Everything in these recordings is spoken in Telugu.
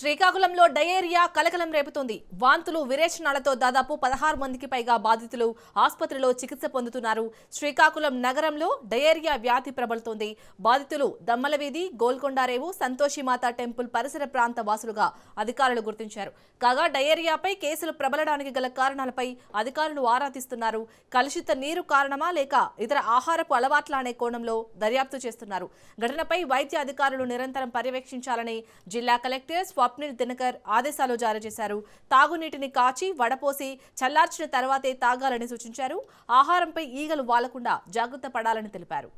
శ్రీకాకుళంలో డయేరియా కలకలం రేపుతోంది. వాంతులు విరేచనాలతో దాదాపు 16 మందికి పైగా బాధితులు ఆసుపత్రిలో చికిత్స పొందుతున్నారు. శ్రీకాకుళం నగరంలో డయేరియా వ్యాధి ప్రబలుతోంది. బాధితులు దమ్మలవీధి, గోల్కొండారేవు, సంతోషిమాత టెంపుల్ పరిసర ప్రాంత వాసులుగా అధికారులు గుర్తించారు. కాగా డయేరియాపై కేసులు ప్రబలడానికి గల కారణాలపై అధికారులు ఆరా తీస్తున్నారు. కలుషిత నీరు కారణమా లేక ఇతర ఆహారపు అలవాట్ల అనే కోణంలో దర్యాప్తు చేస్తున్నారు. ఘటనపై వైద్య అధికారులు నిరంతరం పర్యవేక్షించాలని జిల్లా కలెక్టర్ స్వప్నిల్ దినకర్ ఆదేశాలు జారీ చేశారు. తాగునీటిని కాచి వడపోసి చల్లార్చిన తర్వాతే తాగాలని సూచించారు. ఆహారంపై ఈగలు వాలకుండా జాగ్రత్త పడాలని తెలిపారు.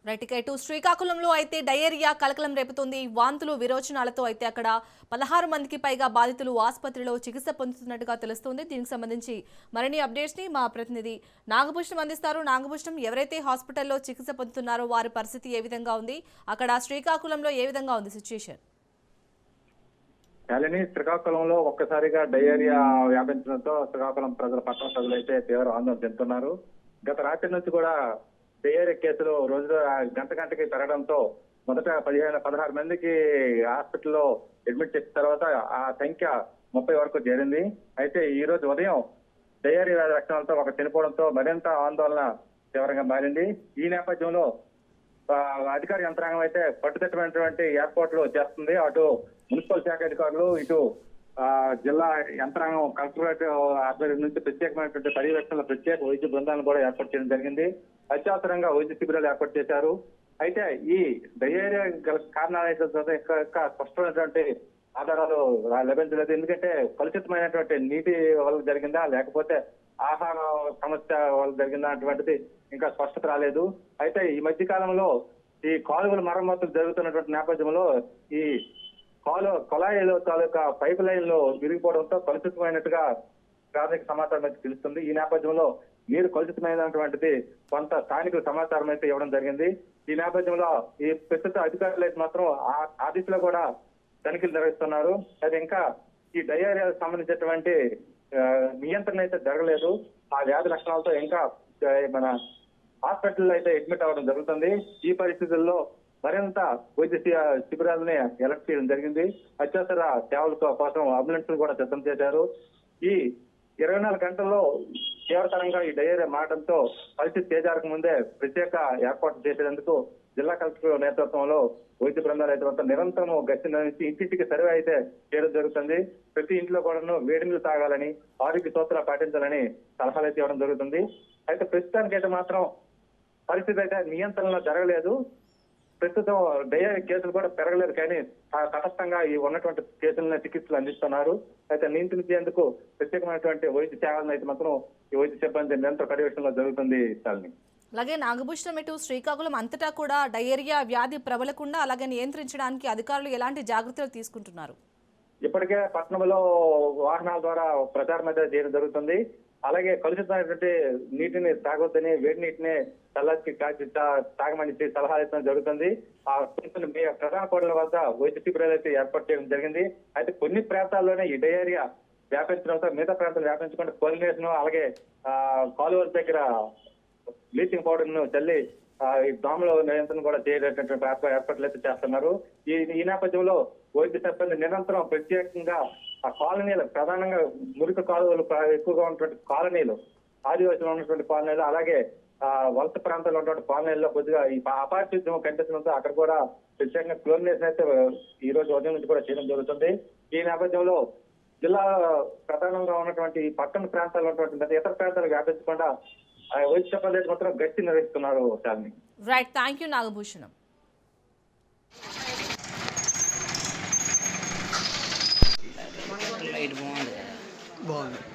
రైట్ శ్రీకాకుళంలో అయితే డయేరియా కలకలం రేపుతోంది. వాంతులు విరోచనాలతో అయితే అక్కడ 16 మందికి పైగా బాధితులు ఆసుపత్రిలో చికిత్స పొందుతున్నట్టుగా తెలుస్తోంది. దీనికి సంబంధించి మరిన్ని అప్డేట్స్ ని మా ప్రతినిధి నాగభూషణం అందిస్తారు. నాగభూషణం, ఎవరైతే హాస్పిటల్లో చికిత్స పొందుతున్నారో వారి పరిస్థితి ఏ విధంగా ఉంది? అక్కడ శ్రీకాకుళంలో ఏ విధంగా ఉంది సిచ్యుయేషన్? శ్రీకాకుళంలో ఒక్కసారిగా డయేరియా వ్యాపించడంతో శ్రీకాకుళం పట్టణ ప్రజలు అయితే తీవ్ర ఆందోళన చెందుతున్నారు. గత రాత్రి నుంచి కూడా డయేరియా కేసులు రోజు గంటకి పెరగడంతో మొదట 16 మందికి హాస్పిటల్లో అడ్మిట్ చేసిన తర్వాత ఆ సంఖ్య 30 వరకు చేరింది. అయితే ఈ రోజు ఉదయం డయేరియా వ్యాధి లక్షణాలతో ఒక చనిపోవడంతో మరింత ఆందోళన తీవ్రంగా మారింది. ఈ నేపథ్యంలో అధికార యంత్రాంగం అయితే పట్టుదిట్టమైనటువంటి ఏర్పాట్లు చేస్తుంది. అటు మున్సిపల్ శాఖ అధికారులు, ఇటు జిల్లా యంత్రాంగం కలెక్టరేట్ ఆధ్వర్యం నుంచి ప్రత్యేకమైనటువంటి పర్యవేక్షణలో ప్రత్యేక వైద్య బృందాలను కూడా ఏర్పాటు చేయడం జరిగింది. అత్యవసరంగా వైద్య శిబిరాలు ఏర్పాటు చేశారు. అయితే ఈ డయేరియా కారణాలు అయితే ఇంకా స్పష్టమైనటువంటి ఆధారాలు లభించలేదు. ఎందుకంటే కలుషితమైనటువంటి నీటి వల్ల జరిగిందా లేకపోతే ఆహార సమస్య వల్ల జరిగిందా అటువంటిది ఇంకా స్పష్టత రాలేదు. అయితే ఈ మధ్య కాలంలో ఈ కాలువల మరమ్మతులు జరుగుతున్నటువంటి నేపథ్యంలో ఈ కొళాయిలో తాలూకా పైప్ లైన్ లో విరిగిపోవడంతో కలుషితమైనట్టుగా ప్రాథమిక సమాచారం అయితే తెలుస్తుంది. ఈ నేపథ్యంలో నీరు కలుషితమైనటువంటిది కొంత స్థానికుల సమాచారం అయితే ఇవ్వడం జరిగింది. ఈ నేపథ్యంలో ఈ ప్రస్తుత అధికారులు అయితే మాత్రం ఆ దిశలో కూడా తనిఖీలు నిర్వహిస్తున్నారు. అది ఇంకా ఈ డయేరియాకు సంబంధించినటువంటి నియంత్రణ అయితే జరగలేదు. ఆ వ్యాధి లక్షణాలతో ఇంకా మన హాస్పిటల్లో అయితే అడ్మిట్ అవ్వడం జరుగుతుంది. ఈ పరిస్థితుల్లో మరింత వైద్య శిబిరాలని ఎలక్ట్ చేయడం జరిగింది. అత్యవసర సేవల కోసం అంబులెన్స్ కూడా సిద్ధం చేశారు. ఈ 24 గంటల్లో తీవ్రతరంగా ఈ డయేరియా మారడంతో పరిస్థితి చేజారక ముందే ప్రత్యేక ఏర్పాట్లు చేసేందుకు జిల్లా కలెక్టర్ నేతృత్వంలో వైద్య బృందాలు అయితే నిరంతరం గస్తీ నిర్వహించి ఇంటింటికి సర్వే అయితే చేయడం జరుగుతుంది. ప్రతి ఇంట్లో కూడా వేడి నీళ్లు తాగాలని, ఆరోగ్య సూత్రాలు పాటించాలని సలహాలు అయితే ఇవ్వడం జరుగుతుంది. అయితే ప్రస్తుతానికైతే మాత్రం పరిస్థితి అయితే నియంత్రణలో జరగలేదు. ప్రస్తుతం డయేరియా కేసులు కూడా పెరగలేదు, కానీ తటస్థంగా ఈ ఉన్నటువంటి కేసులను చికిత్సలు అందిస్తున్నారు. అయితే నియంత్రించేందుకు ప్రత్యేకమైనటువంటి వైద్య సేవలను అయితే మాత్రం ఈ వైద్య సిబ్బంది నిరంతర పర్యవేక్షణలో జరుగుతుంది. అలాగే నాగభూషణం, ఇటు శ్రీకాకుళం అంతటా కూడా డయేరియా వ్యాధి ప్రబలకుండా అలాగే నియంత్రించడానికి అధికారులు ఎలాంటి జాగ్రత్తలు తీసుకుంటున్నారు? ఇప్పటికే పట్టణంలో వాహనాల ద్వారా ప్రచారం అయితే చేయడం జరుగుతుంది. అలాగే కలుషితమైనటువంటి నీటిని తాగొద్దని, వేడి నీటిని చల్లకి కాచి తాగమని సలహా ఇవ్వడం జరుగుతుంది. ఆ ప్రధాన కోడల వద్ద వైద్య శిబిరాలు అయితే ఏర్పాటు చేయడం జరిగింది. అయితే కొన్ని ప్రాంతాల్లోనే ఈ డయేరియా వ్యాపించడంతో మిగతా ప్రాంతాలు వ్యాపించకుండా పోలినేషన్, అలాగే కాలువల దగ్గర బ్లీచింగ్ పౌడర్ ను చల్లి ఈ దోమల నియంత్రణ కూడా చేయలేటువంటి ఏర్పాట్లు అయితే చేస్తున్నారు. ఈ నేపథ్యంలో వైద్య సిబ్బంది నిరంతరం ప్రత్యేకంగా ఆ కాలనీలు, ప్రధానంగా మురికి కాలువలు ఎక్కువగా ఉన్నటువంటి కాలనీలు, ఆదివాసులు ఉన్నటువంటి కాలనీలు, అలాగే వలస ప్రాంతాల్లో ఉన్నటువంటి కాలనీల్లో కొద్దిగా ఈ అపారిశుద్ధ్యం కనిపించడంతో అక్కడ కూడా ప్రత్యేకంగా క్లోరినేషన్ అయితే ఈ రోజు ఉదయం నుంచి కూడా చేయడం జరుగుతుంది. ఈ నేపథ్యంలో జిల్లా ప్రధానంగా ఉన్నటువంటి పట్టణ ప్రాంతాల్లో ఉన్నటువంటి ఇతర ప్రాంతాలకు వ్యాపించకుండా వైద్య సిబ్బంది అయితే మాత్రం గట్టి నిర్వహిస్తున్నారు. Right, thank you Nagabhushanam. బాగుంది.